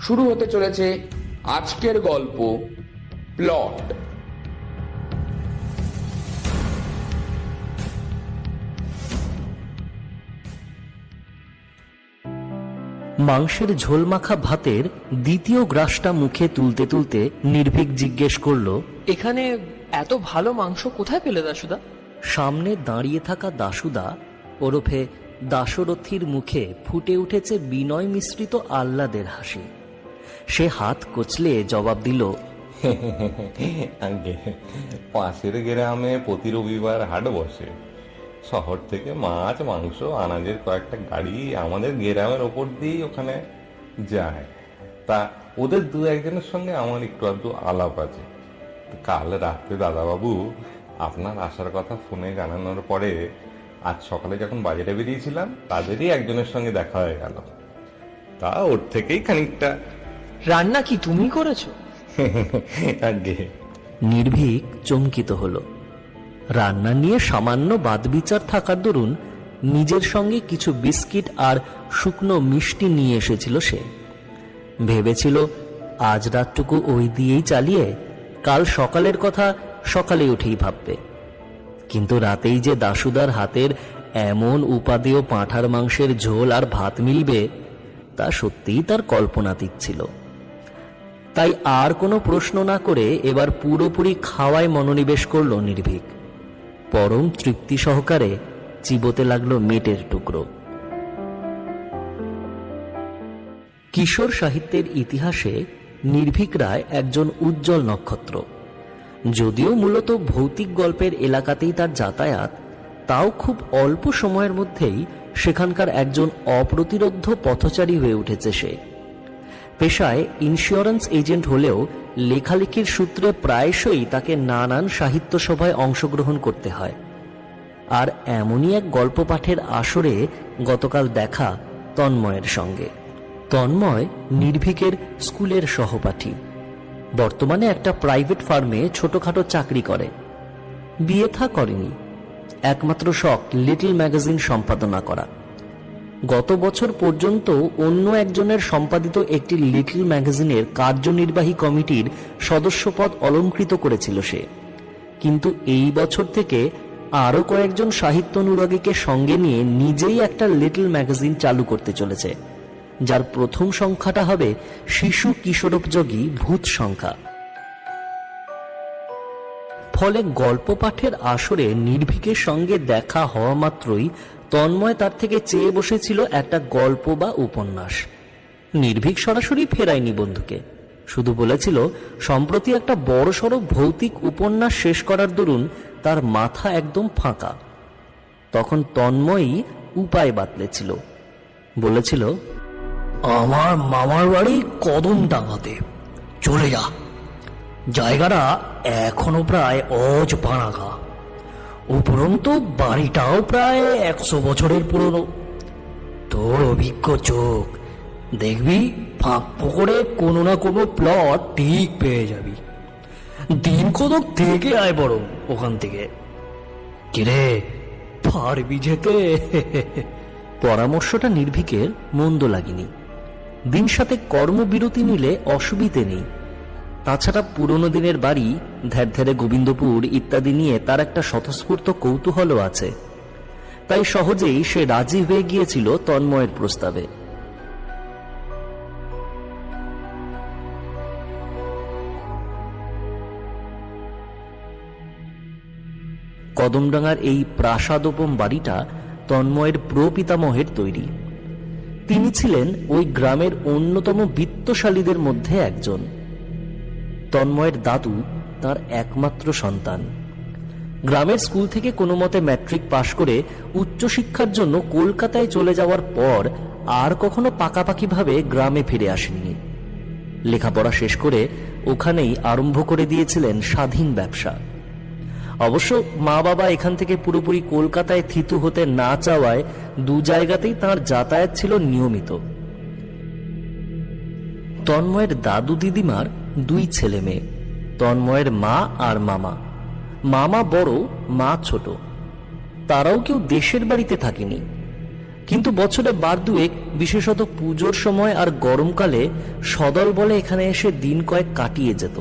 শুরু হতে চলেছে আজকের গল্প প্লট। মাংসের ঝোলমাখা ভাতের দ্বিতীয় গ্রাসটা মুখে তুলতে তুলতে নির্ভীক জিজ্ঞেস করল, এখানে এত ভালো মাংস কোথায় পেলে দাশুদা? সামনে দাঁড়িয়ে থাকা দাশুদা ওরফে দাশরথীর মুখে ফুটে উঠেছে বিনয় মিশ্রিত আহ্লাদের হাসি। সে হাত কচলে জবাব দিল, আগে পাশের গ্রামে প্রতি রবিবার হাট বসে। শহর থেকে মাছ মাংস আনাজের কয়েকটা গাড়ি আমাদের গ্রামের ওপর দিয়েই ওখানে যায়। তা ওদের দু একজনের সঙ্গে আমার একটু আধটু আলাপ আছে। কাল রাত্রে দাদাবাবু আপনার আসার কথা ফোনে জানানোর পরে আজ সকালে যখন বাজারে বেরিয়েছিলাম তাদেরই একজনের সঙ্গে দেখা হয়ে গেল। তা ওর থেকেই খানিকটা। রান্না কি তুমি করেছো? আগে নির্ভীক চমকিত হলো। রান্না নিয়ে সামান্য বাদবিচার থাকার দরুন নিজের সঙ্গে কিছু বিস্কিট আর শুকনো মিষ্টি নিয়ে এসেছিল সে। ভেবেছিল আজ রাতটুকু ওই দিয়েই চালিয়ে কাল সকালের কথা সকালে উঠেই ভাববে। কিন্তু রাতেই যে দাশুদার হাতের এমন উপাদেয় পাঁঠার মাংসের ঝোল আর ভাত মিলবে তা সত্যিই তার কল্পনাতীত ছিল। তাই আর কোনো প্রশ্ন না করে এবার পুরোপুরি খাওয়ায় মনোনিবেশ করল নির্ভীক। পরম তৃপ্তি সহকারে চিবোতে লাগলো মেটের টুকরো। কিশোর সাহিত্যের ইতিহাসে নির্ভীক রায় একজন উজ্জ্বল নক্ষত্র। যদিও মূলত ভৌতিক গল্পের এলাকাতেই তার যাতায়াত, তাও খুব অল্প সময়ের মধ্যেই সেখানকার একজন অপ্রতিরোধ্য পথচারী হয়ে উঠেছে সে। পেশায় ইন্স্যুরেন্স এজেন্ট হলেও লেখালেখির সূত্রে প্রায়শই তাকে নানান সাহিত্য সভায় অংশগ্রহণ করতে হয়। আর এমনই এক গল্প পাঠের আসরে গতকাল দেখা তন্ময়ের সঙ্গে। তন্ময় নির্ভীকের স্কুলের সহপাঠী। বর্তমানে একটা প্রাইভেট ফার্মে ছোটখাটো চাকরি করে। বিয়ে থা করেনি, একমাত্র শখ লিটল ম্যাগাজিন সম্পাদনা করা। গত বছর পর্যন্ত অন্য একজনের সম্পাদিত একটি লিটল ম্যাগাজিনের কার্যনির্বাহী কমিটির সদস্যপদ অলংকৃত করেছিল সে। কিন্তু এই বছর থেকে আরো কয়েকজন সাহিত্য অনুরাগীকে সঙ্গে নিয়ে নিজেই একটা লিটল ম্যাগাজিন চালু করতে চলেছে, যার প্রথম সংখ্যাটা হবে শিশু কিশোরোপযোগী ভূত সংখ্যা। ফলে গল্প পাঠের আসরে নির্ভীকের সঙ্গে দেখা হওয়া মাত্রই তন্ময় তার থেকে চেয়ে বসেছিল একটা গল্প বা উপন্যাস। নির্ভীক সরাসরি ফেরায়নি বন্ধুকে, শুধু বলেছিল সম্প্রতি একটা বড়সড় ভৌতিক উপন্যাস শেষ করার দরুন তার মাথা একদম ফাঁকা। তখন তন্ময়ই উপায় বাতলেছিল। বলেছিল, আমার মামার বাড়ি কদমডাঙ্গাতে, চলে যা। জায়গাটা এখনো প্রায় অজপাড়াগা। উপরন্তু বাড়িটাও প্রায় 100 বছরের পুরনো। তোর অভিজ্ঞ চোখ দেখবি ফাঁক ফোকরে কোনো না কোনো প্লট ঠিক পেয়ে যাবি। দিন কতক থেকে আয় বরং ওখান থেকে। কিরে, পারবি যেতে? পরামর্শটা নির্ভীকের মন্দ লাগেনি। দিন সাথে কর্মবিরতি নিলে অসুবিধে নেই। তাছাড়া পুরনো দিনের বাড়ি, ধ্যারধ্যারে গোবিন্দপুর ইত্যাদি নিয়ে তার একটা স্বতঃস্ফূর্ত কৌতূহলও আছে। তাই সহজেই সে রাজি হয়ে গিয়েছিল তন্ময়ের প্রস্তাবে। কদমডাঙ্গার এই প্রাসাদোপম বাড়িটা তন্ময়ের প্রপিতামহের তৈরি। তিনি ছিলেন ওই গ্রামের অন্যতম বিত্তশালীদের মধ্যে একজন। তন্ময়ের দাদু তার একমাত্র সন্তান। গ্রামের স্কুল থেকে কোনো মতে ম্যাট্রিক পাশ করে উচ্চশিক্ষার জন্য কলকাতায় চলে যাওয়ার পর আর কখনো পাকাপাকিভাবে গ্রামে ফিরে আসেননি। লেখাপড়া শেষ করে ওখানেই আরম্ভ করে দিয়েছিলেন স্বাধীন ব্যবসা। অবশ্য মা বাবা এখান থেকে পুরোপুরি কলকাতায় থিতু হতে না চাওয়ায় দু জায়গাতেই তাঁর যাতায়াত ছিল নিয়মিত। তন্ময়ের দাদু দিদিমার 2 ছেলে মেয়ে, তন্ময়ের মা আর মামা। মামা বড়, মা ছোট। তারাও কেউ দেশের বাড়িতে থাকেনি। কিন্তু বছরে বার দুয়েক, বিশেষত পুজোর সময় আর গরমকালে সদল বলে এখানে এসে দিন কয়েক কাটিয়ে যেত।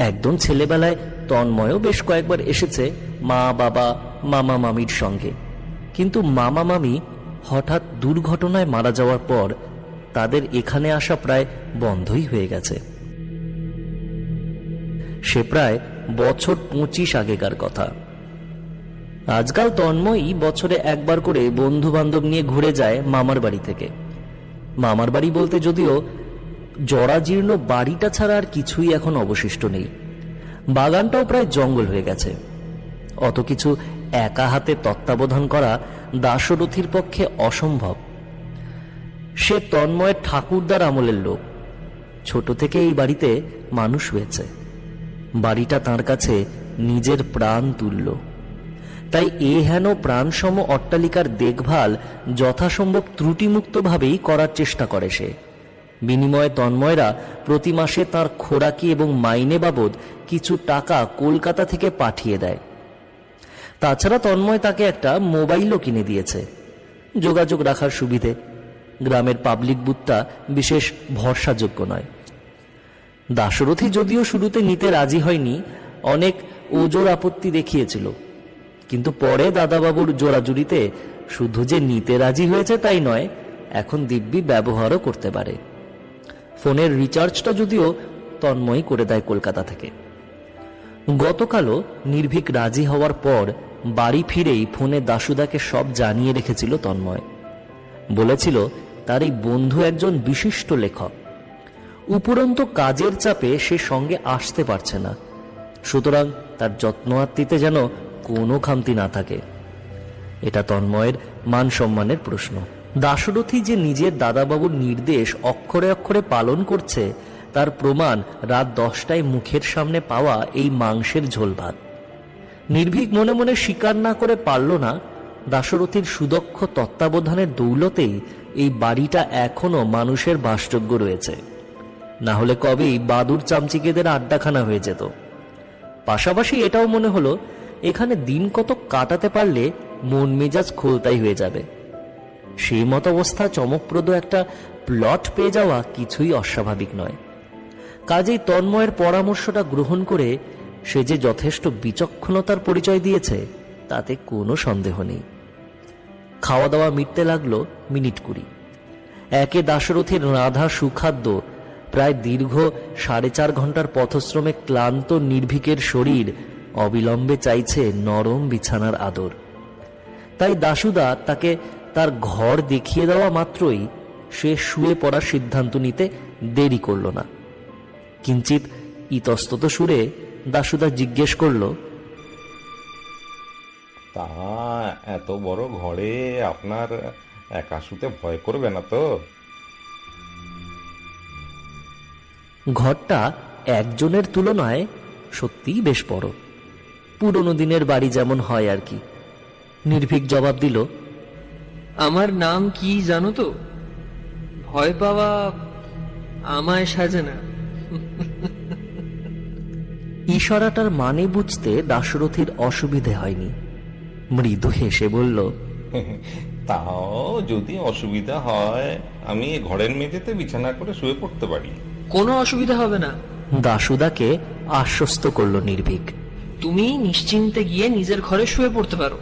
একদম ছেলেবেলায় তন্ময়ও বেশ কয়েকবার এসেছে মা, বাবা, মামা, মামির সঙ্গে। কিন্তু মামা মামি হঠাৎ দুর্ঘটনায় মারা যাওয়ার পর তাদের এখানে আসা প্রায় বন্ধই হয়ে গেছে। সে প্রায় বছর 25 আগেকার কথা। আজকাল তন্ময়ী বছরে একবার করে বন্ধু বান্ধব নিয়ে ঘুরে যায় মামার বাড়ি থেকে। মামার বাড়ি বলতে যদিও জরাজীর্ণ বাড়িটা ছাড়া আর কিছুই এখন অবশিষ্ট নেই। বাগানটাও প্রায় জঙ্গল হয়ে গেছে। অত কিছু একা হাতে তত্ত্বাবধান করা দাশরথীর পক্ষে অসম্ভব। সে তন্ময়ের ঠাকুরদার আমলের লোক। ছোট থেকে এই বাড়িতে মানুষ হয়েছে। বাড়িটা তার কাছে নিজের প্রাণ তুল্য। তাই এ হেন প্রাণসম অট্টালিকার দেখভাল যথাসম্ভব ত্রুটিমুক্তভাবেই করার চেষ্টা করে সে। বিনিময়ে তন্ময়রা প্রতি মাসে তার খোরাকি এবং মাইনে বাবদ কিছু টাকা কলকাতা থেকে পাঠিয়ে দেয়। তাছাড়া তন্ময় তাকে একটা মোবাইলও কিনে দিয়েছে, যোগাযোগ রাখার সুবিধে। গ্রামের পাবলিক বুথটা বিশেষ ভরসাযোগ্য নয়। দাশরথী যদিও শুরুতে নিতে রাজি হয়নি, অনেক ওজোর আপত্তি দেখিয়েছিল। কিন্তু পরে দাদাবাবুর জোরাজুরিতে শুধু যে নিতে রাজি হয়েছে তাই নয়, এখন দিব্যি ব্যবহারও করতে পারে। ফোনের রিচার্জটা যদিও তন্ময় করে দেয় কলকাতা থেকে। গতকালও নির্ভীক রাজি হওয়ার পর বাড়ি ফিরেই ফোনে দাশুদাকে সব জানিয়ে রেখেছিল তন্ময়। বলেছিল তার এই বন্ধু একজন বিশিষ্ট লেখক। উপরন্তু কাজের চাপে সে সঙ্গে আসতে পারছে না, সুতরাং তার যত্ন আত্মীতে যেন কোনো খামতি না থাকে। এটা তন্ময়ের মান সম্মানের প্রশ্ন। দাশরথী যে নিজের দাদাবাবুর নির্দেশ অক্ষরে অক্ষরে পালন করছে তার প্রমাণ রাত 10টায় মুখের সামনে পাওয়া এই মাংসের ঝোল ভাত। নির্ভীক মনে মনে স্বীকার না করে পারল না, দাশরথীর সুদক্ষ তত্ত্বাবধানের দৌলতেই এই বাড়িটা এখনো মানুষের বাসযোগ্য রয়েছে। না হলে কবেই বাদুর চামচিকেদের আড্ডাখানা হয়ে যেত। পাশাপাশি এটাও মনে হলো এখানে দিন কত কাটাতে পারলে মন মেজাজ খোলতাই হয়ে যাবে। সেই মত অবস্থা চমকপ্রদ একটা প্লট পেয়ে যাওয়া কিছুই অস্বাভাবিক নয়। কাজেই তন্ময়ের পরামর্শটা গ্রহণ করে সে যে যথেষ্ট বিচক্ষণতার পরিচয় দিয়েছে তাতে কোনো সন্দেহ নেই। খাওয়া দাওয়া মিটতে লাগলো মিনিট 20। একে দাশরথীর রাধা সুখাদ্য প্রায় দীর্ঘ 4.5 ঘন্টার পথশ্রমে ক্লান্ত নির্ভীকের শরীর অবিলম্বে চাইছে নরম বিছানার আদর। তাই দাশুদা তাকে তার ঘর দেখিয়ে দেওয়া মাত্রই সে শুয়ে পড়ার সিদ্ধান্ত নিতে দেরি করল না। কিঞ্চিত ইতস্তত সুরে দাশুদা জিজ্ঞেস করল, তা এত বড় ঘরে আপনার একা শুতে ভয় করবে না তো? ঘরটা একজনের তুলনায় সত্যিই বেশ বড়, পুরনো দিনের বাড়ি যেমন হয় আর কি। নির্ভীক জবাব দিল, আমার নাম কি জানো তো? ভয় পাওয়া আমায় সাজে না। ইশারাটার মানে বুঝতে দাশরথীর অসুবিধে হয়নি। মৃদু হেসে বলল, তাও যদি অসুবিধা হয় আমি ঘরের মেঝেতে বিছানা করে শুয়ে পড়তে পারি। কোনো অসুবিধা হবে না। দাশুদাকে আশ্বস্ত করল নির্ভীক। তুমি নিশ্চিন্তে গিয়ে নিজের ঘরে শুয়ে পড়তে পারো,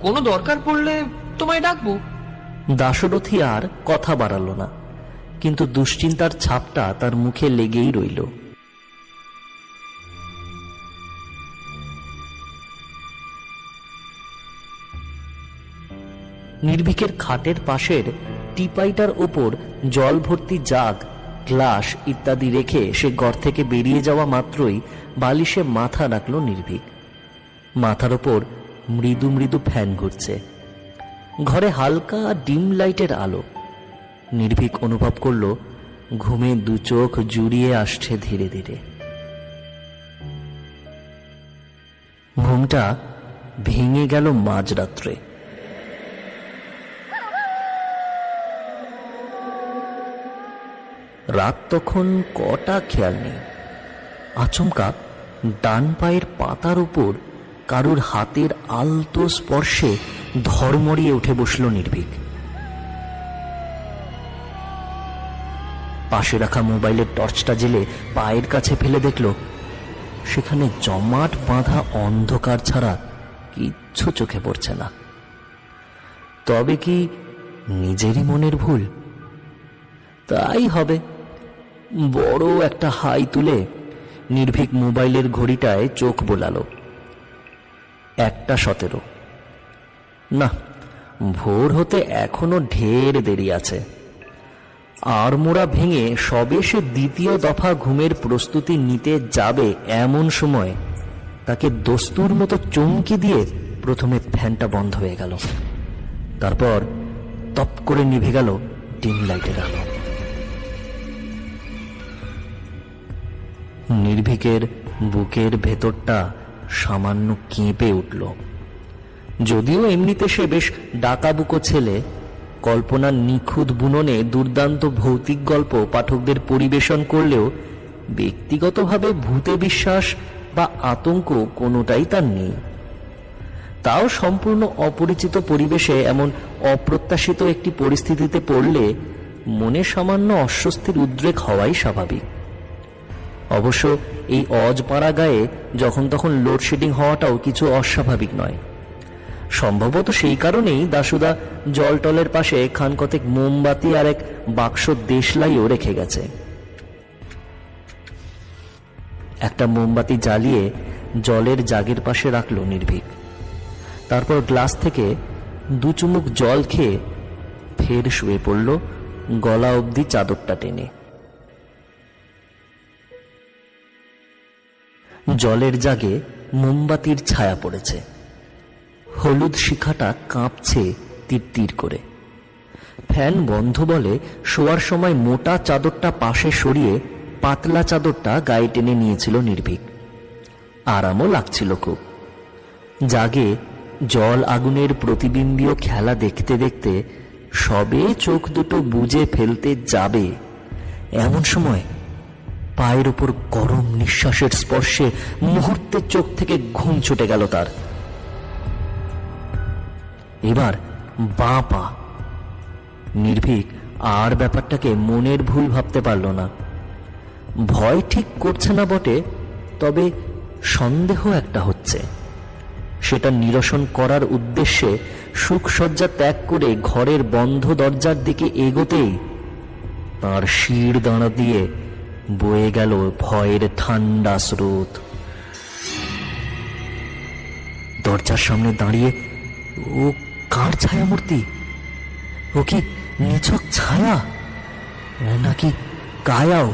কোনো দরকার পড়লে তোমায় ডাকবো। দাশরথী আর কথা বাড়াল না, কিন্তু দুশ্চিন্তার ছাপটা তার মুখে লেগেই রইল। নির্ভীকের খাটের পাশের টিপাইটার ওপর জল ভর্তি জাগ, গ্লাস ইত্যাদি রেখে সে ঘর থেকে বেরিয়ে যাওয়া মাত্রই বালিশে মাথা রাখল নির্ভীক। মাথার ওপর মৃদু মৃদু ফ্যান ঘুরছে। ঘরে হালকা ডিম লাইটের আলো। নির্ভীক অনুভব করল ঘুমে দু চোখ জুড়িয়ে আসছে ধীরে ধীরে। ঘুমটা ভেঙে গেল মাঝরাত্রে। রাত তখন কটা খেয়াল নেই। আচমকা ডান পায়ের পাতার উপর কারুর হাতের আলতো স্পর্শে ধর্মড়িয়ে উঠে বসল নির্ভীক। পাশে রাখা মোবাইলের টর্চটা জেলে পায়ের কাছে ফেলে দেখল সেখানে জমাট বাঁধা অন্ধকার ছাড়া কিচ্ছু চোখে পড়ছে না। তবে কি নিজেরই মনের ভুল? তাই হবে। বড় একটা হাই তুলে নির্ভীক মোবাইলের ঘড়িটায় চোখ বোলালো। 1:17। না, ভোর হতে এখনো ঢের দেরি আছে। আড়মোড়া ভেঙে সবে সে দ্বিতীয় দফা ঘুমের প্রস্তুতি নিতে যাবে এমন সময় তাকে দস্তুর মতো চমকি দিয়ে প্রথমে ফ্যানটা বন্ধ হয়ে গেল। তারপর তপ করে নিভে গেল ডিম লাইটের আলো। নির্ভীকের বুকের ভেতরটা সামান্য কেঁপে উঠল। যদিও এমনিতে সে বেশ ডাকাবুকো ছেলে, কল্পনার নিখুঁত বুননে দুর্দান্ত ভৌতিক গল্প পাঠকদের পরিবেশন করলেও ব্যক্তিগতভাবে ভূতে বিশ্বাস বা আতঙ্ক কোনোটাই তার নেই। তাও সম্পূর্ণ অপরিচিত পরিবেশে এমন অপ্রত্যাশিত একটি পরিস্থিতিতে পড়লে মনে সামান্য অস্বস্তির উদ্রেক হওয়াই স্বাভাবিক। অবশ্য এই অজপাড়া গায়ে যখন তখন লোডশেডিং হওয়াটাও কিছু অস্বাভাবিক নয়। সম্ভবত সেই কারণেই দাশুদা জলটলের পাশে খানকতেক মোমবাতি আর এক বাক্স দেশলাইও রেখে গেছে। একটা মোমবাতি জ্বালিয়ে জলের জাগের পাশে রাখল নির্ভীক। তারপর গ্লাস থেকে 2 চুমুক জল খেয়ে ফের শুয়ে পড়ল গলা অবধি চাদরটা টেনে। জলের জাগে মোমবাতির ছায়া পড়েছে। হলুদ শিখাটা কাঁপছে তীর করে। ফ্যান বন্ধ বলে শোয়ার সময় মোটা চাদরটা পাশে সরিয়ে পাতলা চাদরটা গায়ে টেনে নিয়েছিল নির্ভীক। আরামও লাগছিল খুব। জাগে জল আগুনের প্রতিবিম্বীয় খেলা দেখতে দেখতে সবে চোখ দুটো বুজে ফেলতে যাবে এমন সময় পায়ের উপর গরম নিঃশ্বাসের স্পর্শে মুহূর্তে চোখ থেকে ঘুম ছুটে গেল তার। এবার বাঁ পা। নির্ভীক আর ব্যাপারটাকে মনের ভুল ভাবতে পারল না। ভয় ঠিক করছে না বটে, তবে সন্দেহ একটা হচ্ছে। সেটা নিরসন করার উদ্দেশ্যে সুখসজ্জা ত্যাগ করে ঘরের বন্ধ দরজার দিকে এগোতেই তার শির দাঁড়া দিয়ে বয়ে গেল ভয়ের ঠান্ডা স্রোত। দরজার সামনে দাঁড়িয়ে ও কার ছায়ামূর্তি? ও কি নিছক ছায়া নাকি কায়াও?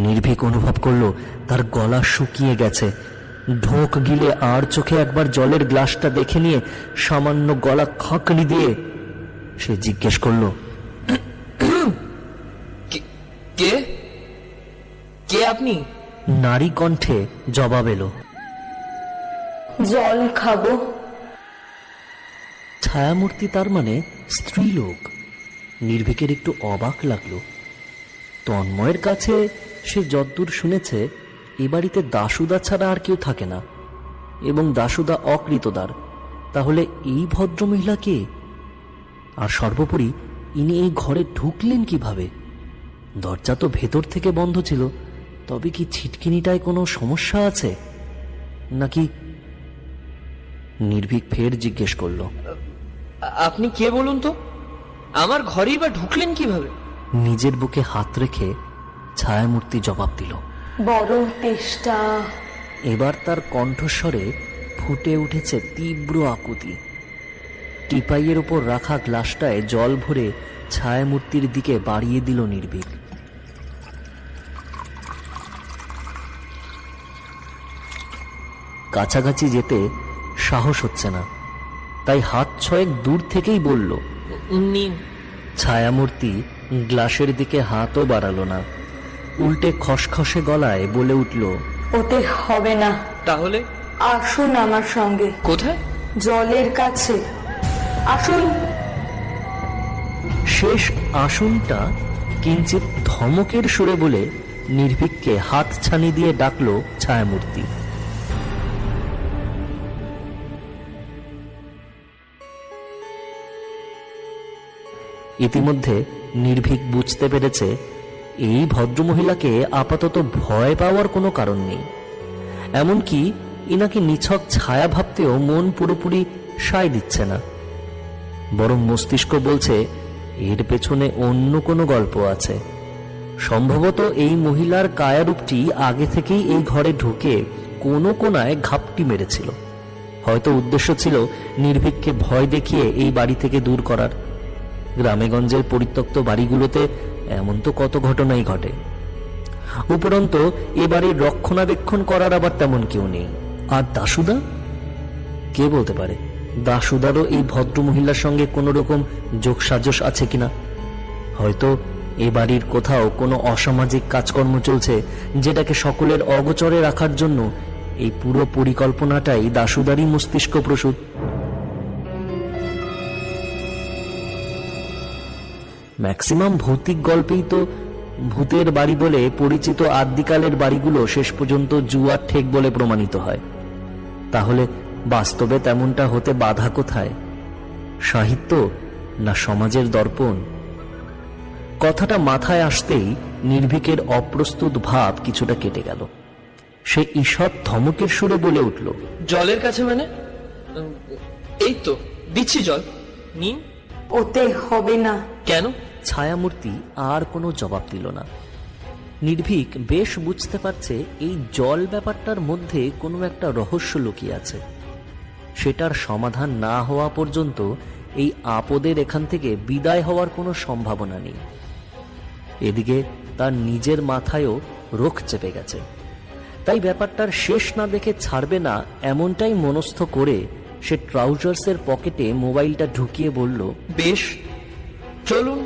নির্ভীক অনুভব করলো তার গলা শুকিয়ে গেছে। ঢোক গিলে আর চোখে একবার জলের গ্লাসটা দেখে নিয়ে সামান্য গলা খাঁকনি দিয়ে সে জিজ্ঞেস করলো, কে কে আপনি? নারী কণ্ঠে জবাব এলো, জল খাবো। ছায়ামূর্তি তার মানে স্ত্রীলোক। নির্ভীকের একটু অবাক লাগলো। তন্ময়ের কাছে সে যদ্দূর শুনেছে এ বাড়িতে দাশুদা ছাড়া আর কেউ থাকে না, এবং দাশুদা অকৃতদার। তাহলে এই ভদ্রমহিলা কে? আর সর্বোপরি ইনি এই ঘরে ঢুকলেন কিভাবে? দরজা তো ভেতর থেকে বন্ধ ছিল। তবে কি ছিটকিনিটায় কোনো সমস্যা আছে নাকি? নির্ভীক ফের জিজ্ঞেস করলো, আপনি কে বলুন তো? আমার ঘরেই বা ঢুকলেন কিভাবে? নিজের বুকে হাত রেখে ছায়ামূর্তি জবাব দিল, বড় তেষ্টা। এবার তার কণ্ঠস্বরে ফুটে উঠেছে তীব্র আকুতি। টিপাইয়ের উপর রাখা গ্লাসটায় জল ভরে ছায়ামূর্তির দিকে বাড়িয়ে দিল নির্ভীক। কাছাকাছি যেতে সাহস হচ্ছে না, তাই হাত ছয়েক দূর থেকেই বলল, নিন। ছায়ামূর্তি গ্লাসের দিকে হাতও বাড়ালো না, উল্টে খসখসে গলায় বলে উঠল, ওতে হবে না। তাহলে আসুন আমার সঙ্গে। কোথায়? জলের কাছে আসুন। শেষ আসনটা কিঞ্চিত ধমকের সুরে বলে নির্ভীককে হাত ছানি দিয়ে ডাকল ছায়ামূর্তি। ইতিমধ্যে নির্ভীক বুঝতে পেরেছে এই ভদ্রমহিলাকে আপাতত ভয় পাওয়ার কোনো কারণ নেই। এমনকি ইনাকে নিছক ছায়া ভাবতেও মন পুরোপুরি সায় দিচ্ছে না, বরং মস্তিষ্ক বলছে এর পেছনে অন্য কোনো গল্প আছে। সম্ভবত এই মহিলার কায়ারূপটি আগে থেকেই এই ঘরে ঢুকে কোনো কোনায় ঘাপটি মেরেছিল। হয়তো উদ্দেশ্য ছিল নির্ভীককে ভয় দেখিয়ে এই বাড়ি থেকে দূর করার। গ্রামেগঞ্জের পরিত্যক্ত বাড়িগুলোতে এমন তো কত ঘটনাই ঘটে। উপরন্তু এ বাড়ির রক্ষণাবেক্ষণ করার আবার তেমন কেউ নেই। আর দাশুদা, কে বলতে পারে দাশুদারও এই ভদ্র মহিলার সঙ্গে কোনো রকম যোগসাজশ আছে কিনা। হয়তো এ বাড়ির কোথাও কোনো অসামাজিক কাজকর্ম চলছে, যেটাকে সকলের অগোচরে রাখার জন্য এই পুরো পরিকল্পনাটাই দাশুদারই মস্তিষ্ক প্রসূত। ম্যাক্সিমাম ভৌতিক গল্পেই তো ভূতের বাড়ি বলে পরিচিত আদিকালের বাড়িগুলো শেষ পর্যন্ত জুয়ার ঠেক বলে প্রমাণিত হয়। তাহলে বাস্তবে তেমনটা হতে বাধা কোথায়? সাহিত্য না সমাজের দর্পণ? কথাটা মাথায় আসতেই নির্ভীকের অপ্রস্তুত ভাব কিছুটা কেটে গেল। সে ঈষৎ ধমকের সুরে বলে উঠল, জলের কাছে মানে? এই তো দিচ্ছি জল, নিন। ওতে হবে না। কেন? ছায়ামূর্তি আর কোনো জবাব দিল না। নির্ভীক বেশ বুঝতে পারছে এই জল ব্যাপারটার মধ্যে কোনো একটা রহস্য লুকিয়ে আছে। সেটার সমাধান না হওয়া পর্যন্ত এই আপদের এখান থেকে বিদায় হওয়ার কোনো সম্ভাবনা নেই। এদিকে তার নিজের মাথায়ও রোখ চেপে গেছে, তাই ব্যাপারটার শেষ না দেখে ছাড়বে না এমনটাই মনস্থ করে সে ট্রাউজার্সের পকেটে মোবাইলটা ঢুকিয়ে বলল, বেশ, চলুন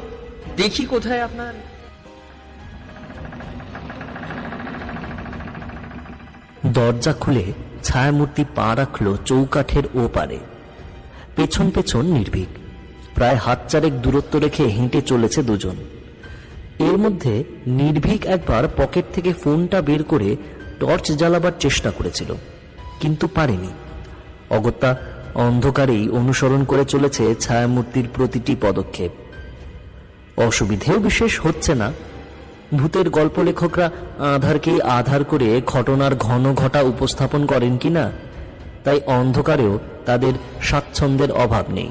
দেখি কোথায় আপনার। দরজা খুলে ছায়ামূর্তি পা রাখল চৌকাঠের ওপারে। পেছন পেছন নির্ভীক। প্রায় হাত চারেক দূরত্ব রেখে হেঁটে চলেছে দুজন। এর মধ্যে নির্ভীক একবার পকেট থেকে ফোনটা বের করে টর্চ জ্বালাবার চেষ্টা করেছিল, কিন্তু পারেনি। অগত্যা অন্ধকারেই অনুসরণ করে চলেছে ছায়ামূর্তির প্রতিটি পদক্ষেপ। অসুবিধেও বিশেষ হচ্ছে না। ভূতের গল্প লেখকরা আধারকেই আধার করে ঘটনার ঘন ঘটা উপস্থাপন করেন কিনা, তাই অন্ধকারেও তাদের স্বাচ্ছন্দ্যের অভাব নেই।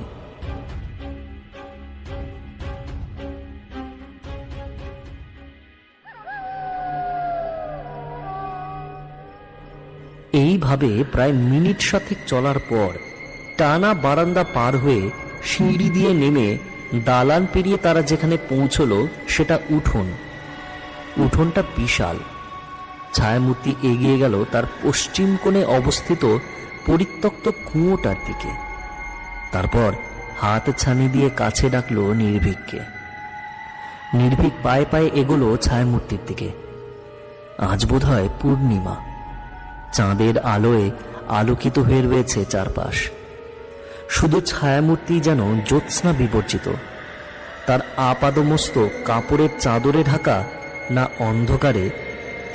এইভাবে প্রায় মিনিট সাতেক চলার পর টানা বারান্দা পার হয়ে সিঁড়ি দিয়ে নেমে দালান পেরিয়ে তারা যেখানে পৌঁছল সেটা উঠোন। উঠোনটা বিশাল। ছায়ামূর্তি এগিয়ে গেল তার পশ্চিম কোণে অবস্থিত পরিত্যক্ত কুয়োটার দিকে। তারপর হাত ছানি দিয়ে কাছে ডাকলো নির্ভীককে। নির্ভীক পায়ে পায়ে এগোলো ছায়ামূর্তির দিকে। আজ বোধহয় পূর্ণিমা। চাঁদের আলোয় আলোকিত হয়ে রয়েছে চারপাশ। শুধু ছায়ামূর্তি যেন জ্যোৎস্না বিবর্জিত। তার আপাদমস্তক কাপড়ের চাদরে ঢাকা না অন্ধকারে,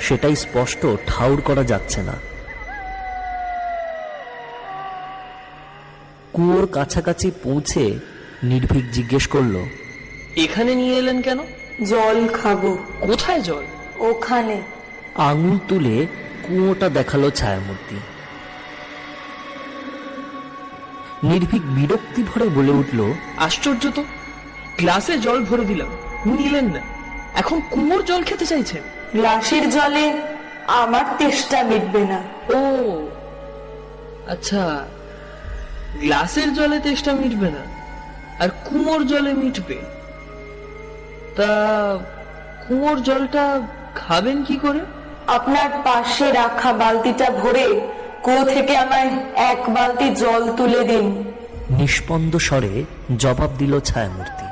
সেটাই স্পষ্ট ঠাউর করা যাচ্ছে না। কুয়োর কাছাকাছি পৌঁছে নির্ভীক জিজ্ঞেস করল, এখানে নিয়ে এলেন কেন? জল খাবো। কোথায় জল? ওখানে। আঙুল তুলে কুয়োটা দেখালো ছায়ামূর্তি। নির্ভীক বিরক্তি ভরে বলে উঠল, আশ্চর্য তো, গ্লাসে জল ভরে দিলাম, নিলেন না, এখন কুয়োর জল খেতে চাইছেন? গ্লাসের জলে আমার তেষ্টা মিটবে না। ও আচ্ছা, গ্লাসের জলে তেষ্টা মিটবে না, আর কুয়োর জলে মিটবে। তা কুয়োর জলটা খাবেন কি করে? আপনার পাশে রাখা বালতিটা ভরে কুয়ো থেকে আমায় এক বালতি জল তুলে দিন। নিষ্পন্দ স্বরে জবাব দিল ছায়ামূর্তি।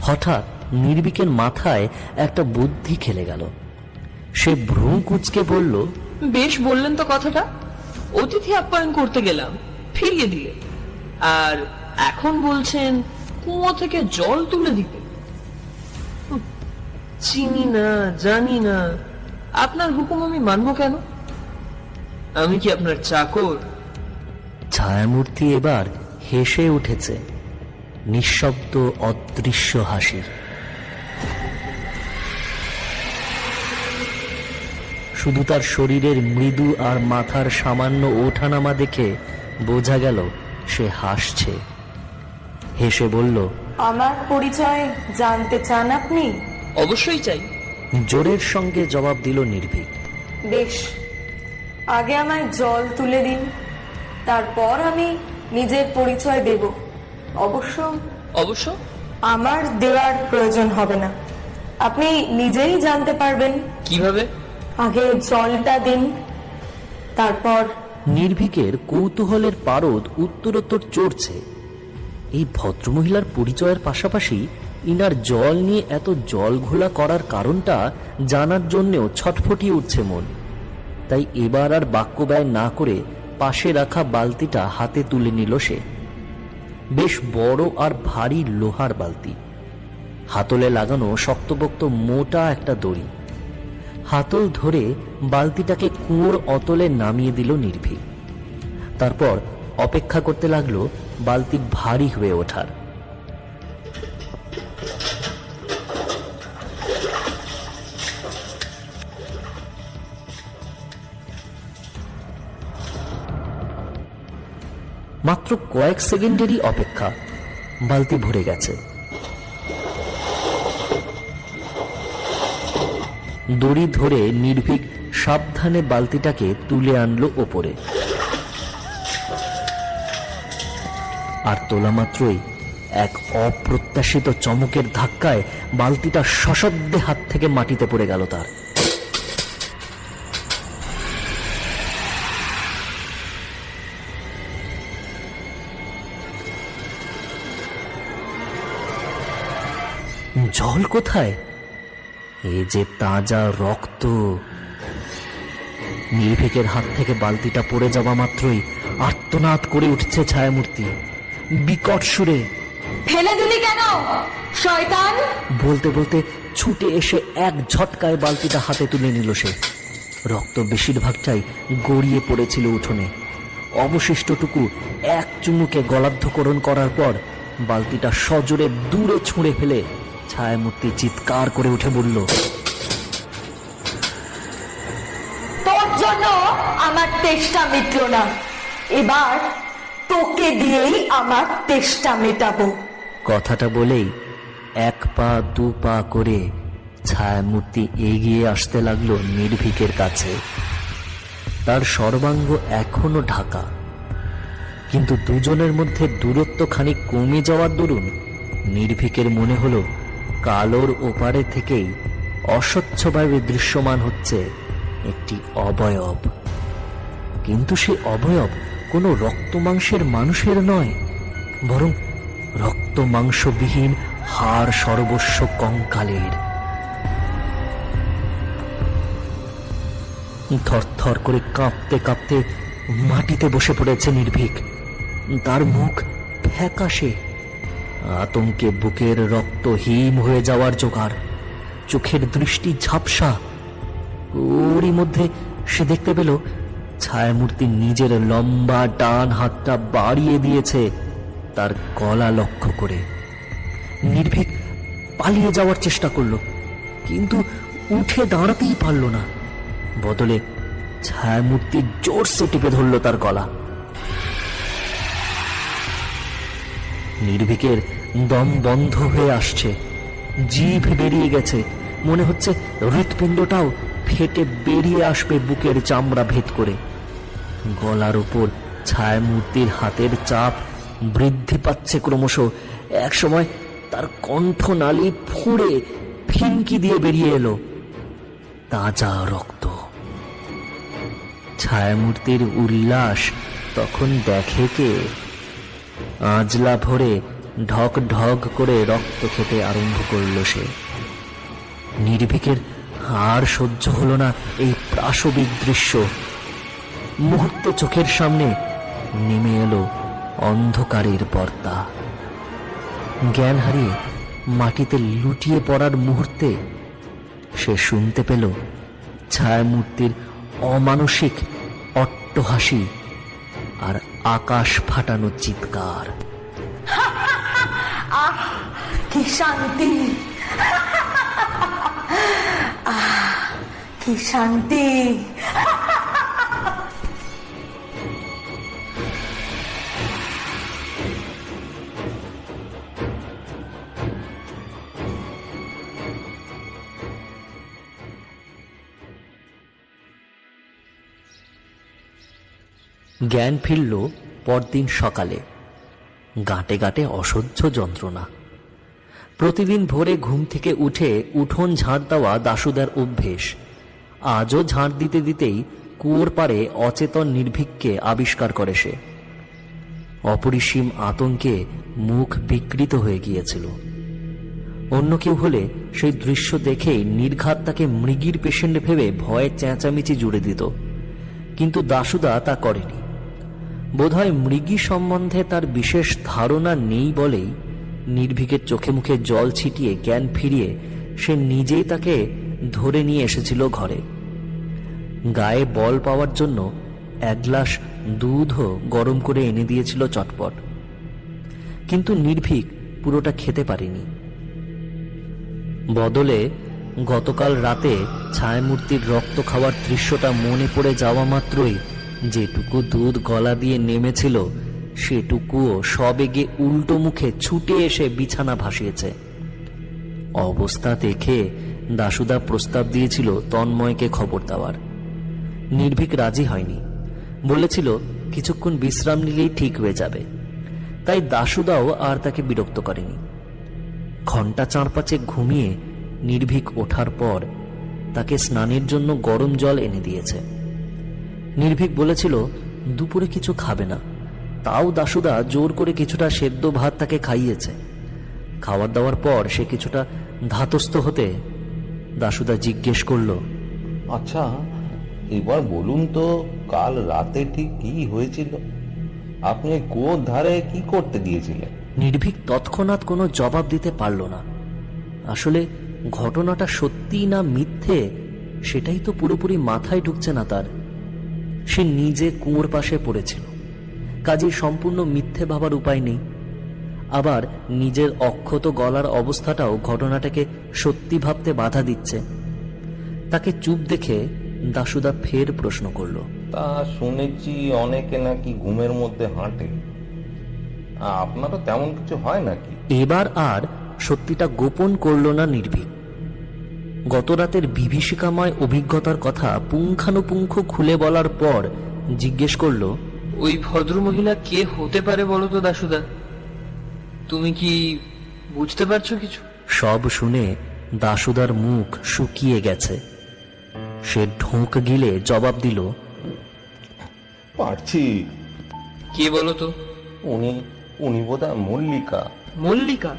হঠাৎ নির্ভীকের মাথায় একটা বুদ্ধি খেলে গেল। সে ভ্রু কুঁচকে বলল, বেশ বললেন তো কথাটা, অতিথি আপ্যায়ন করতে গেলাম, ফিরিয়ে দিলে, আর এখন বলছেন কুয়ো থেকে জল তুলে দিতে। চিনি না, জানি না, আপনার হুকুম আমি মানবো কেন? আমি কি আপনার চাকর? ছায়ামূর্তি এবার হেসে উঠেছে, নিঃশব্দ অদৃশ্য হাসি। শুধু তার শরীরের মৃদু আর মাথার সামান্য ওঠানামা দেখে বোঝা গেল সে হাসছে। হেসে বলল, আমার পরিচয় জানতে চান আপনি? অবশ্যই চাই। জোরের সঙ্গে জবাব দিল নির্ভীক। বেশ, আগে আমায় জল তুলে দিন, তারপর আমি নিজের পরিচয় দেব। অবশ্য আমার দেওয়ার প্রয়োজন হবে না, আপনি নিজেই জানতে পারবেন। কিভাবে? আগে জলটা দিন, তারপর। নির্ভীকের কৌতূহলের পারদ উত্তরোত্তর চড়ছে। এই ভদ্রমহিলার পরিচয়ের পাশাপাশি ইনার জল নিয়ে এত জল ঘোলা করার কারণটা জানার জন্যেও ছটফটিয়ে উঠছে মন। তাই এবার আর বাক্য ব্যয় না করে পাশে রাখা বালতিটা হাতে তুলে নিল সে। বেশ বড় আর ভারী লোহার বালতি, হাতলে লাগানো শক্তপোক্ত মোটা একটা দড়ি। হাতল ধরে বালতিটাকে কুয়োর অতলে নামিয়ে দিল নির্ভীক। তারপর অপেক্ষা করতে লাগলো বালতি ভারী হয়ে ওঠার। মাত্র কয়েক সেকেন্ডেরই অপেক্ষা, বালতি ভরে গেছে। দড়ি ধরে নির্ভীক সাবধানে বালতিটাকে তুলে আনলো ওপরে। আর তোলা মাত্রই এক অপ্রত্যাশিত চমকের ধাক্কায় বালতিটা সশব্দে হাত থেকে মাটিতে পড়ে গেল তার। জল কোথায়? এ যে তাজা রক্ত। নির্ভীকের হাত থেকে বালতিটা পড়ে যাওয়া মাত্রই আর্তনাদ করে উঠছে ছায়ামূর্তি বিকট সুরে। ফেলে দিলি কেন শয়তান? বলতে বলতে ছুটে এসে এক ঝটকায় বালতিটা হাতে তুলে নিল সে। রক্ত বেশিরভাগটাই গড়িয়ে পড়েছিল উঠোনে। অবশিষ্টটুকু এক চুমুকে গলাদ্ধকরণ করার পর বালতিটা সজোরে দূরে ছুঁড়ে ফেলে ছায়ামূর্তি চিৎকার করে উঠে বলল, তোর জন্য আমার তেষ্টা মিটলো না, এবার তোকে দিয়েই আমার তেষ্টা মেটাবো। কথাটা বলেই এক পা দু পা করে ছায়ামূর্তি এগিয়ে আসতে লাগলো নির্ভীকের কাছে। তার সর্বাঙ্গ এখনো ঢাকা, কিন্তু দুজনের মধ্যে দূরত্ব খানিক কমে যাওয়ার দরুন নির্ভীকের মনে হলো কালোর ওপারে থেকেই অস্বচ্ছভাবে দৃশ্যমান হচ্ছে একটি অবয়ব। কিন্তু সে অবয়ব কোনো রক্ত মাংসের মানুষের নয়, বরং রক্ত মাংসবিহীন হাড় সর্বস্ব কঙ্কালের। থরথর করে কাঁপতে কাঁপতে মাটিতে বসে পড়েছে নির্ভীক। তার মুখ ফ্যাকাশে, আতঙ্কে বুকের রক্ত হিম হয়ে যাওয়ার জোগাড়। চোখের দৃষ্টি ঝাপসা। ওরই মধ্যে সে দেখতে পেল ছায়ামূর্তি নিজের লম্বা ডান হাতটা বাড়িয়ে দিয়েছে তার গলা লক্ষ্য করে। নির্ভীক পালিয়ে যাওয়ার চেষ্টা করল, কিন্তু উঠে দাঁড়াতেই পারল না। বদলে ছায়ামূর্তি জোরসে টিপে ধরল তার গলা। নির্ভীকের দম বন্ধ হয়ে আসছে, জিভ বেরিয়ে গেছে। মনে হচ্ছে হৃৎপিণ্ডটাও ফেটে বেরিয়ে আসবে বুকের চামড়া ভেদ করে। গলার উপর ছায়ামূর্তির হাতের চাপ বৃদ্ধি পাচ্ছে ক্রমশ। একসময় তার কণ্ঠনালী ফুঁড়ে ফিনকি দিয়ে বেরিয়ে এলো তাজা রক্ত। ছায়ামূর্তির উল্লাস তখন দেখে কে? আঁজলা ভরে ঢক ঢক করে রক্ত খেতে আরম্ভ করল সে। নির্ভীকের আর সহ্য হলো না এই প্রাসবিক দৃশ্য। মুহূর্তে চোখের সামনে নেমে এলো অন্ধকারের পর্দা। জ্ঞান হারিয়ে মাটিতে লুটিয়ে পড়ার মুহূর্তে সে শুনতে পেল ছায়ামূর্তির অমানসিক অট্টহাসি আর আকাশ ফাটানো চিৎকার। কি শান্তি, কি শান্তি। জ্ঞান ফিরল পরদিন সকালে। গাঁটে গাঁটে অসহ্য যন্ত্রণা। প্রতিদিন ভোরে ঘুম থেকে উঠে উঠোন ঝাড় দেওয়া দাশুদার অভ্যেস। আজও ঝাড় দিতে দিতেই কুয়োর পাড়ে অচেতন নির্ভীককে আবিষ্কার করে সে। অপরিসীম আতঙ্কে মুখ বিকৃত হয়ে গিয়েছিল। অন্য কেউ হলে সেই দৃশ্য দেখেই নির্ঘাত তাকে মৃগীর পেশেন্ট ভেবে ভয়ে চেঁচামেচি জুড়ে দিত, কিন্তু দাশুদা তা করেনি। বোধহয় মৃগী সম্বন্ধে তার বিশেষ ধারণা নেই বলেই নির্ভীকের চোখে মুখে জল ছিটিয়ে জ্ঞান ফিরিয়ে সে নিজেই তাকে ধরে নিয়ে এসেছিল ঘরে। গায়ে বল পাওয়ার জন্য এক গ্লাস দুধও গরম করে এনে দিয়েছিল চটপট, কিন্তু নির্ভীক পুরোটা খেতে পারেনি। বদলে গতকাল রাতে ছায়ামূর্তির রক্ত খাওয়ার দৃশ্যটা মনে পড়ে যাওয়া মাত্রই যেটুকু দুধ গলা দিয়ে নেমেছিল সেটুকুও সবেগে উল্টো মুখে ছুটে এসে বিছানা ভাসিয়েছে। অবস্থা দেখে দাশুদা প্রস্তাব দিয়েছিল তন্ময়কে খবর দেওয়ার। নির্ভীক রাজি হয়নি, বলেছিল কিছুক্ষণ বিশ্রাম নিলেই ঠিক হয়ে যাবে। তাই দাশুদাও আর তাকে বিরক্ত করেনি। ঘন্টা 4-5 ঘুমিয়ে নির্ভীক ওঠার পর তাকে স্নানের জন্য গরম জল এনে দিয়েছে। নির্ভীক বলেছিল দুপুরে কিছু খাবে না, তাও দাশুদা জোর করে কিছুটা সেদ্ধ ভাত তাকে খাইয়েছে। খাওয়ার দাওয়ার পর সে কিছুটা ধাতস্থ হতে দাশুদা জিজ্ঞেস করল, আচ্ছা এবার বলুন তো কাল রাতে ঠিক কি হয়েছিল? আপনি কুয়োর ধারে কি করতে গিয়েছিলেন? নির্ভীক তৎক্ষণাৎ কোনো জবাব দিতে পারল না। আসলে ঘটনাটা সত্যি না মিথ্যে সেটাই তো পুরোপুরি মাথায় ঢুকছে না তার। সে নিজে কুয়োর পাশে পড়েছিল, কাজেই সম্পূর্ণ মিথ্যে ভাবার উপায় নেই। আবার নিজের অক্ষত গলার অবস্থাটাও ঘটনাটাকে সত্যি ভাবতে বাধা দিচ্ছে। তাকে চুপ দেখে দাশুদা ফের প্রশ্ন করল, তা শুনেছি অনেকে নাকি ঘুমের মধ্যে হাঁটে, আপনারও তেমন কিছু হয় নাকি? এবার আর সত্যিটা গোপন করল না নির্ভীক। গত রাতের বিভীষিকাময় অভিজ্ঞতার কথা পুঙ্খানুপুঙ্খ খুলে বলার পর জিজ্ঞেস করল, ওই ভদ্রমহিলা কে হতে পারে বলো তো দাশুদা? তুমি কি বুঝতে পারছো কিছু? সব শুনে দাশুদার মুখ শুকিয়ে গেছে। সে ঢোক গিলে জবাব দিল, পারছি। কে বলো তো? উনি বোধহয় মল্লিকা। মল্লিকা?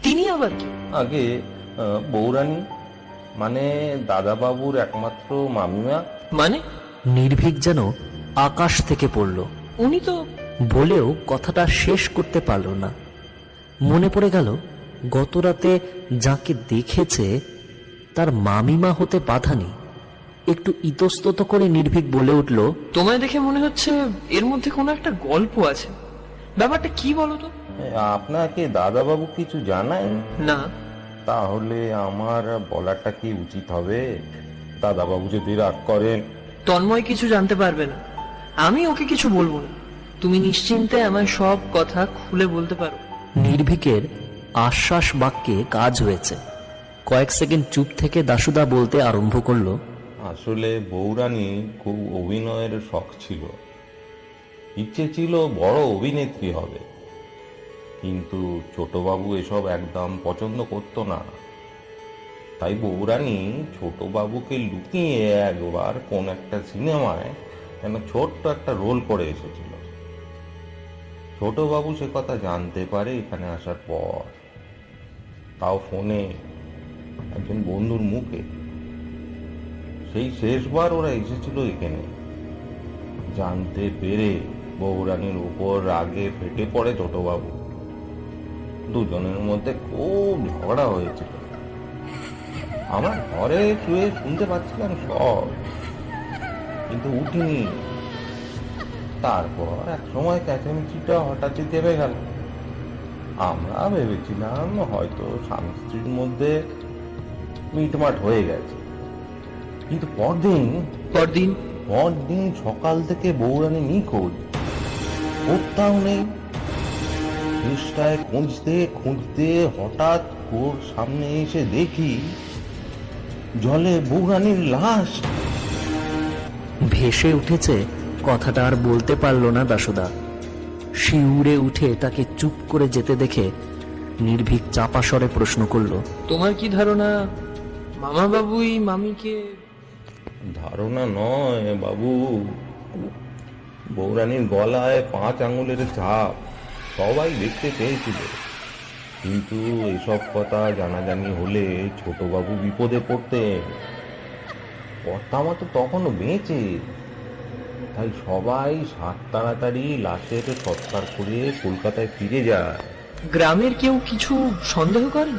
তিনি আবার কি? আগে বৌরানী, মানে দাদাবাবুর একমাত্র মামিমা। মানে? নির্ভীক যেন আকাশ থেকে পড়ল। উনি তো বলেও কথাটা শেষ করতে পারল না। মনে পড়ে গেল গত রাতে যাকে দেখেছে তার মামিমা হতে বাধা নেই। একটু ইতস্তত করে নির্ভীক বলে উঠল, তোমায় দেখে মনে হচ্ছে এর মধ্যে কোনো একটা গল্প আছে। ব্যাপারটা কি বলো তো? আপনাকে দাদাবাবু কিছু জানায় না। তাহলে আমার বলাটা কি উচিত হবে? দাদাবাবু যদি রাগ করেন। তন্ময় কিছু জানতে পারবে না, আমি ওকে কিছু বলবো না। তুমি নিশ্চিন্তে আমায় সব কথা খুলে বলতে পারো। নির্ভীকের আশ্বাস বাক্যে কাজ হয়েছে। কয়েক সেকেন্ড চুপ থেকে দাশুদা বলতে আরম্ভ করলো, আসলে বৌরানী খুব অভিনয়ের শখ ছিল, ইচ্ছে ছিল বড় অভিনেত্রী হবে, কিন্তু ছোটবাবু এসব একদম পছন্দ করতো না। তাই বৌরানী ছোটবাবুকে লুকিয়ে একবার কোন একটা সিনেমায় যেন ছোট্ট একটা রোল করে এসেছিল। ছোটবাবু সে কথা জানতে পারে এখানে আসার পর, তাও ফোনে একজন বন্ধুর মুখে। সেই শেষবার ওরা এসেছিল এখানে। জানতে পেরে বৌরানীর উপর রাগে ফেটে পড়ে ছোটবাবু। দুজনের মধ্যে খুব ঝগড়া হয়েছিল। আমার ঘরে শুয়ে শুনতে পাচ্ছিলাম সব, কিন্তু উঠিনি। তারপর এক সময় চেঁচামেচিটা হঠাৎই থেমে গেল। আমরা ভেবেছিলাম হয়তো স্বামী স্ত্রীর মধ্যে মিটমাট হয়ে গেছে, কিন্তু পরদিন পরদিন সকাল থেকে বউরানী নিখোঁজ, কোথাও নেই। চেষ্টায় খুঁজতে খুঁজতে হঠাৎ ওর সামনে এসে দেখি জলে বউরানীর লাশ। ভেসে উঠেছে কথাটা আর বলতে পারল না দাশুদা। শিউরে উঠে তাকে চুপ করে যেতে দেখে নির্ভীক চাপা স্বরে প্রশ্ন করল, তোমার কি ধারণা মামা বাবুই মামিকে? ধারণা নয় বাবু, বউরানীর গলায় 5 আঙুলের ছাপ সবাই দেখতে পেয়েছিল, কিন্তু এসব কথা জানাজানি হলে ছোট বাবু বিপদে পড়তেন। কর্তামা তো তখনও বেঁচে, তাই সবাই সাত তাড়াতাড়ি লাশের সৎকার করে কলকাতায় ফিরে যায়। গ্রামের কেউ কিছু সন্দেহ করেন?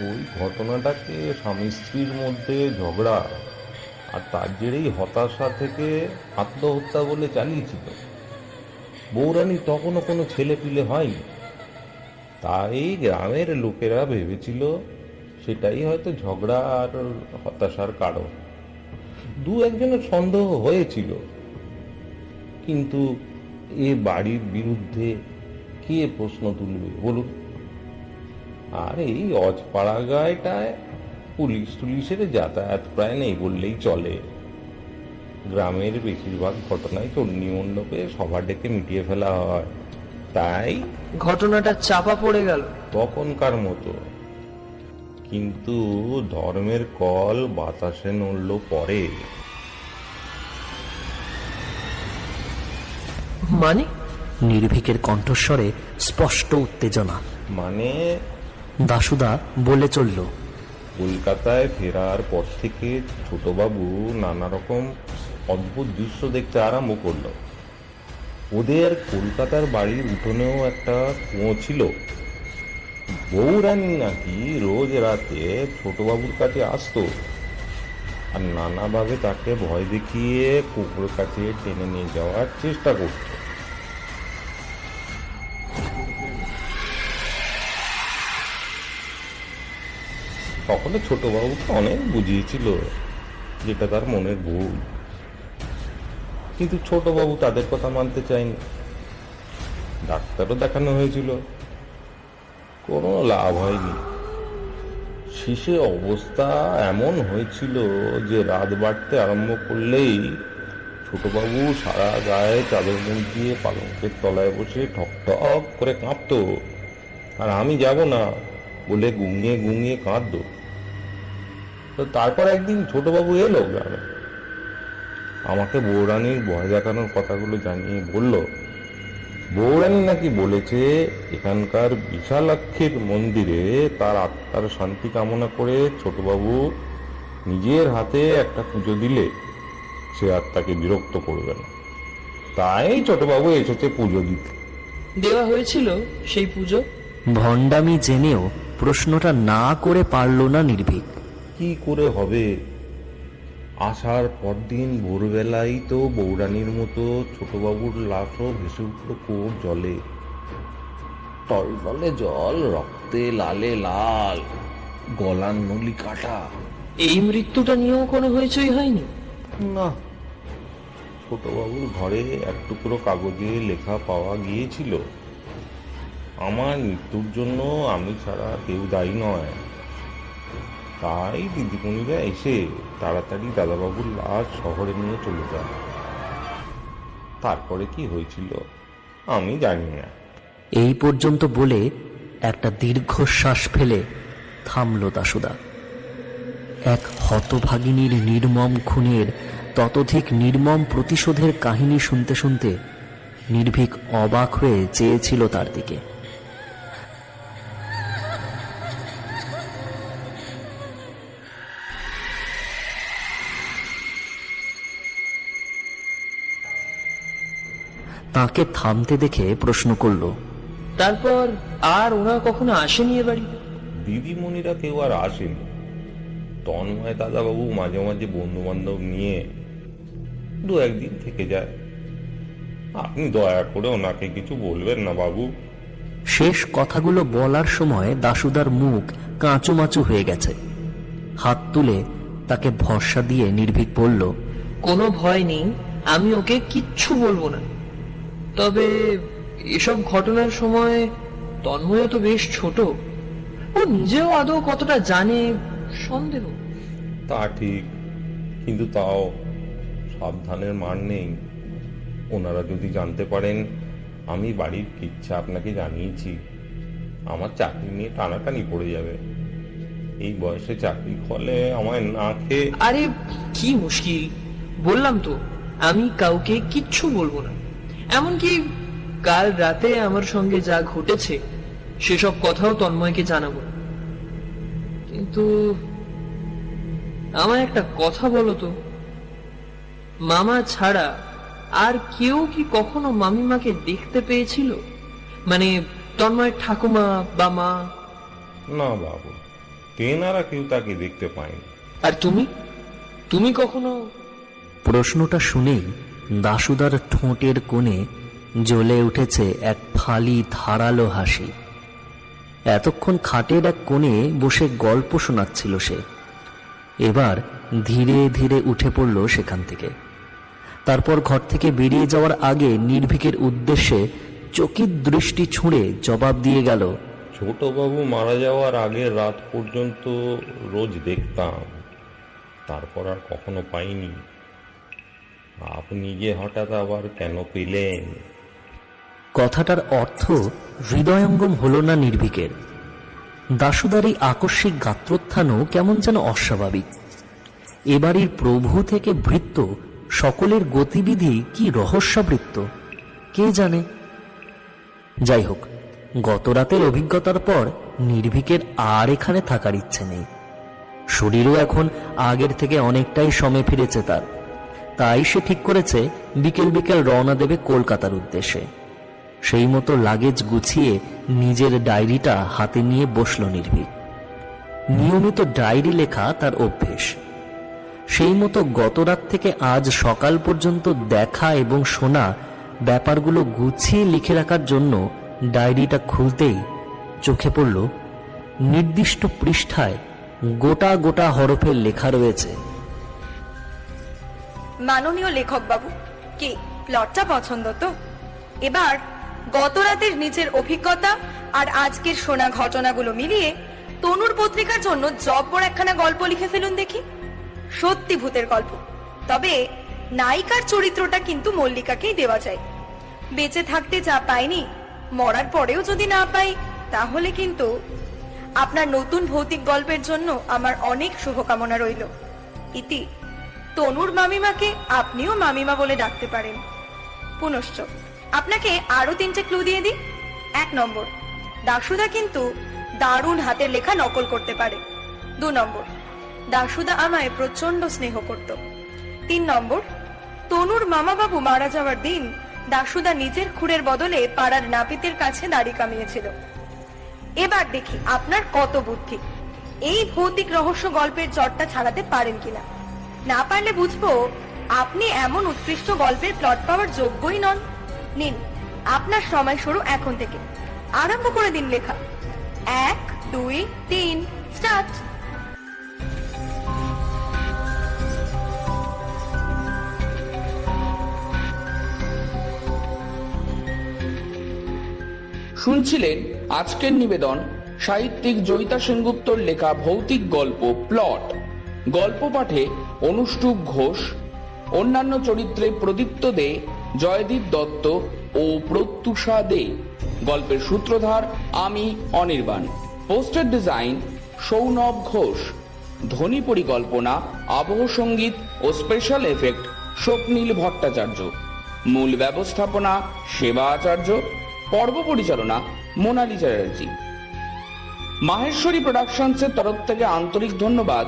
ওই ঘটনাটাকে স্বামী স্ত্রীর মধ্যে ঝগড়া আর তার জেরেই হতাশা থেকে আত্মহত্যা বলে চালিয়েছিল। বউরানী তখনও কোনো ছেলে পিলে হয়নি, তাই গ্রামের লোকেরা ভেবেছিল সেটাই হয়তো ঝগড়া আর হতাশার কারণ। 2-1জনের সন্দেহ হয়েছিল, কিন্তু এ বাড়ির বিরুদ্ধে কে প্রশ্ন তুলবে বলুন? আর এই অজপাড়া গায়েটায় পুলিশের যাতায়াত প্রায় নেই বললেই চলে। গ্রামের বেশিরভাগ ঘটনায় চণ্ডী মণ্ডপে সভা ডেকে মিটিয়ে ফেলা হয়, তাই ঘটনাটা চাপা পড়ে গেল তখনকার মতো। কিন্তু ধর্মের কল বাতাসে নড়ল পরে। মানে? নির্ভীকের কণ্ঠস্বরে স্পষ্ট উত্তেজনা। মানে দাশুদা বলে চলল, কলকাতায় ফেরার পর থেকে ছোটবাবু নানা রকম অদ্ভুত দৃশ্য দেখতে আরম্ভ করলো। ওদের কলকাতার বাড়ির উঠোনেও একটা কুয়ো ছিল। বউরানী নাকি রোজ রাতে ছোটবাবুর কাছে আসতো আর নানাভাবে তাকে ভয় দেখিয়ে কুকুর কাছে টেনে নিয়ে যাওয়ার চেষ্টা করত। সকলে ছোটবাবুকে অনেক বুঝিয়েছিল যেটা তার মনের ভুল, কিন্তু ছোটবাবু তাদের কথা মানতে চায়নি। ডাক্তারও দেখানো হয়েছিল, কোনো লাভ হয়নি। শেষে অবস্থা এমন হয়েছিল যে রাত বাড়তে আরম্ভ করলেই ছোটবাবু সারা গায়ে চাদর মুখ দিয়ে পালঙ্কের তলায় বসে ঠক ঠক করে কাঁপত, আর আমি যাব না বলে গুঙিয়ে গুঙিয়ে কাঁদত। তো তারপর একদিন ছোটবাবু এলো গ্রামে, আমাকে বউরানীর ভয় দেখানোর কথাগুলো জানিয়ে বলল, বউরানী নাকি বলেছে এখানকার বিশালাক্ষীর মন্দিরে তার আত্মার শান্তি কামনা করে ছোটবাবু নিজের হাতে একটা পুজো দিলে সে আত্মাকে বিরক্ত করবে না, তাই ছোটবাবু এসেছে পুজো দিতে। দেওয়া হয়েছিল সেই পুজো? ভণ্ডামি জেনেও প্রশ্নটা না করে পারল না নির্ভীক। কি করে হবে? আসার পরদিন ভোরবেলাই তো বউরানীর মতো ছোটবাবুর লাশও ভেসে উঠল কুয়োর জলে। টলটলে জল, রক্তে লালে লাল, গলার নলি কাটা। এই মৃত্যুটা নিয়েও কোনো হইচই হয়নি? না, ছোটবাবুর ঘরে এক টুকরো কাগজে লেখা পাওয়া গিয়েছিল, আমার মৃত্যুর জন্য আমি ছাড়া কেউ দায়ী নয়। তাই দিদিমণিরা এসে তাড়াতাড়ি দাদাবাবুর লাশ শহরে নিয়ে চলে যায়। তারপরে কি হয়েছিল আমি জানি না। এই পর্যন্ত বলে একটা দীর্ঘশ্বাস ফেলে থামল দাশুদা। এক হতভাগিনীর নির্মম খুনের ততোধিক নির্মম প্রতিশোধের কাহিনী শুনতে শুনতে নির্ভীক অবাক হয়ে চেয়েছিল তার দিকে। তাকে থামতে দেখে প্রশ্ন করল, তারপর আর ওরা কখনো আসেনি এ বাড়ি? দিদিমণিরা কেউ আর আসেনি। তন্ময় দাদাবাবু মাঝে মাঝে বন্ধু বান্ধব নিয়ে 2-1 দিন থেকে যায়। আপনি দয়া করে ওনাকে কিছু বলবেন না বাবু। শেষ কথাগুলো বলার সময় দাশুদার মুখ কাঁচুমাচু হয়ে গেছে। হাত তুলে তাকে ভরসা দিয়ে নির্ভীক বলল, কোনো ভয় নেই, আমি ওকে কিচ্ছু বলবো না। তবে এসব ঘটনার সময় তন্ময় তো বেশ ছোট, ও নিজেও আদৌ কতটা জানে সন্দেহ। তা ঠিক, কিন্তু তাও সাবধানের মান নেই। ওনারা যদি জানতে পারেন আমি বাড়ির কিচ্ছা আপনাকে জানিয়েছি, আমার চাকরি নিয়ে টানাটানি পড়ে যাবে। এই বয়সে চাকরি ফলে আমায় না খেয়ে। আরে কি মুশকিল, বললাম তো আমি কাউকে কিচ্ছু বলবো না। এমনকি কাল রাতে আমার সঙ্গে যা ঘটেছে সেসব কথাও তন্ময়কে জানাবো না। কিন্তু আমার একটা কথা বলো তো, মামা ছাড়া আর কেউ কি কখনো মামিমাকে দেখতে পেয়েছিল? মানে তন্ময় ঠাকুমা বা মা? না বাবু, তেনারা কেউ তাকে দেখতে পায়নি। আর তুমি তুমি কখনো? প্রশ্নটা শুনেই দাশুদার ঠোঁটের কোণে জ্বলে উঠেছে এক ফালি ধারালো হাসি। এতক্ষণ খাটের এক কোণে বসে গল্প শোনাচ্ছিল সে, এবার ধীরে ধীরে উঠে পড়ল সেখান থেকে। তারপর ঘর থেকে বেরিয়ে যাওয়ার আগে নির্ভীকের উদ্দেশ্যে চকিত দৃষ্টি ছুঁড়ে জবাব দিয়ে গেল, ছোট বাবু মারা যাওয়ার আগের রাত পর্যন্ত রোজ দেখতাম, তারপর আর কখনো পাইনি। আপনি যে হঠাৎ আবার কেন পেলেন? কথাটার অর্থ হৃদয়ঙ্গম হল না নির্ভীকের। দাশুদার এই আকস্মিক গাত্রোত্থানও কেমন যেন অস্বাভাবিক। এবাড়ির প্রভু থেকে ভৃত্য সকলের গতিবিধি কি রহস্যাবৃত্ত কে জানে। যাই হোক, গত রাতের অভিজ্ঞতার পর নির্ভীকের আর এখানে থাকার ইচ্ছে নেই। শরীরও এখন আগের থেকে অনেকটাই সময় ফিরেছে তার। তাই সে ঠিক করেছে বিকেল বিকেল রওনা দেবে কলকাতার উদ্দেশ্যে। সেই মতো লাগেজ গুছিয়ে নিজের ডায়েরিটা হাতে নিয়ে বসল নির্ভীক। নিয়মিত ডায়েরি লেখা তার অভ্যেস। সেই মতো গত রাত থেকে আজ সকাল পর্যন্ত দেখা এবং শোনা ব্যাপারগুলো গুছিয়ে লিখে রাখার জন্য ডায়েরিটা খুলতেই চোখে পড়ল নির্দিষ্ট পৃষ্ঠায় গোটা গোটা হরফে লেখা রয়েছে, মাননীয় লেখক বাবু, কি প্লটটা পছন্দ তো? এবার গত রাতের নিজের অভিজ্ঞতা আর আজকের শোনা ঘটনাগুলো মিলিয়ে তনুর পত্রিকার জন্য জব্বর একখানা গল্প লিখে ফেলুন দেখি। সত্যি ভূতের গল্প, তবে নায়িকার চরিত্রটা কিন্তু মল্লিকাকেই দেওয়া যায়। বেঁচে থাকতে যা পাইনি, মরার পরেও যদি না পাই, তাহলে কিন্তু আপনার নতুন ভৌতিক গল্পের জন্য আমার অনেক শুভকামনা রইল। ইতি, তনুর মামিমাকে আপনিও মামিমা বলে ডাকতে পারেন। পুনশ্চ আপনাকে আরো 3টে ক্লু দিয়ে দিই। 1 নম্বর, দাশুদা কিন্তু দারুণ হাতের লেখা নকল করতে পারে। 2 নম্বর, দাশুদা আমায় প্রচন্ড স্নেহ করত। 3 নম্বর, তনুর মামা বাবু মারা যাওয়ার দিন দাশুদা নিজের খুঁড়ের বদলে পাড়ার নাপিতের কাছে দাড়ি কামিয়েছিল। এবার দেখি আপনার কত বুদ্ধি, এই ভৌতিক রহস্য গল্পের জটটা ছাড়াতে পারেন কিনা। না পারলে বুঝবো আপনি এমন উৎকৃষ্ট গল্পের প্লট পাওয়ার যোগ্যই নন। নিন, আপনার সময় শুরু এখন থেকে। আরম্ভ করে দিন লেখা। 1, 2, 3 স্টার্ট। শুনছিলেন আজকের নিবেদন সাহিত্যিক জয়িতা সেনগুপ্তর লেখা ভৌতিক গল্প প্লট। গল্প পাঠে অনুষ্টুপ ঘোষ, অন্যান্য চরিত্রে প্রদীপ্ত দে, জয়দীপ দত্ত ও প্রত্যুষা দে। গল্পের সূত্রধার আমি অনির্বাণ। Poster design Sounav Ghosh. ধ্বনি পরিকল্পনা, আবহ সঙ্গীত ও স্পেশাল এফেক্ট স্বপ্নীল ভট্টাচার্য। মূল ব্যবস্থাপনা সেবা আচার্য। পর্ব পরিচালনা মোনালি চ্যাটার্জি। মাহেশ্বরী প্রোডাকশনসের তরফ থেকে আন্তরিক ধন্যবাদ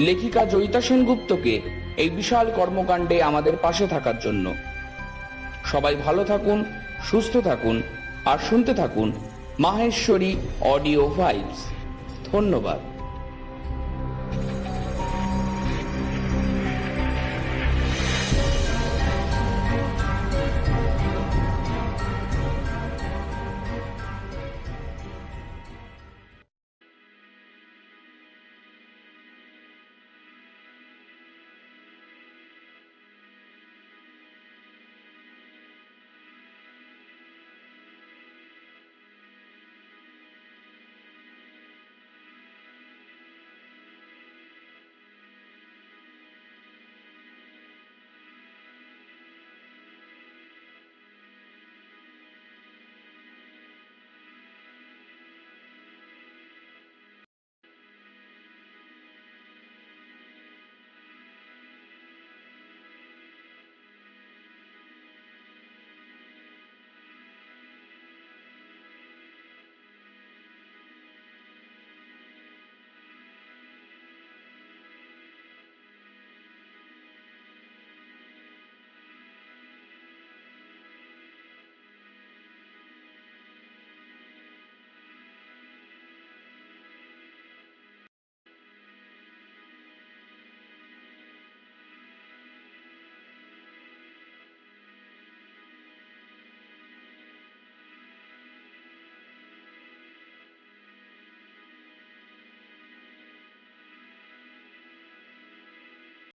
লেখিকা জয়িতা সেনগুপ্তকে এই বিশাল কর্মকাণ্ডে আমাদের পাশে থাকার জন্য। সবাই ভালো থাকুন, সুস্থ থাকুন আর শুনতে থাকুন মাহেশ্বরী অডিও ভাইবস। ধন্যবাদ।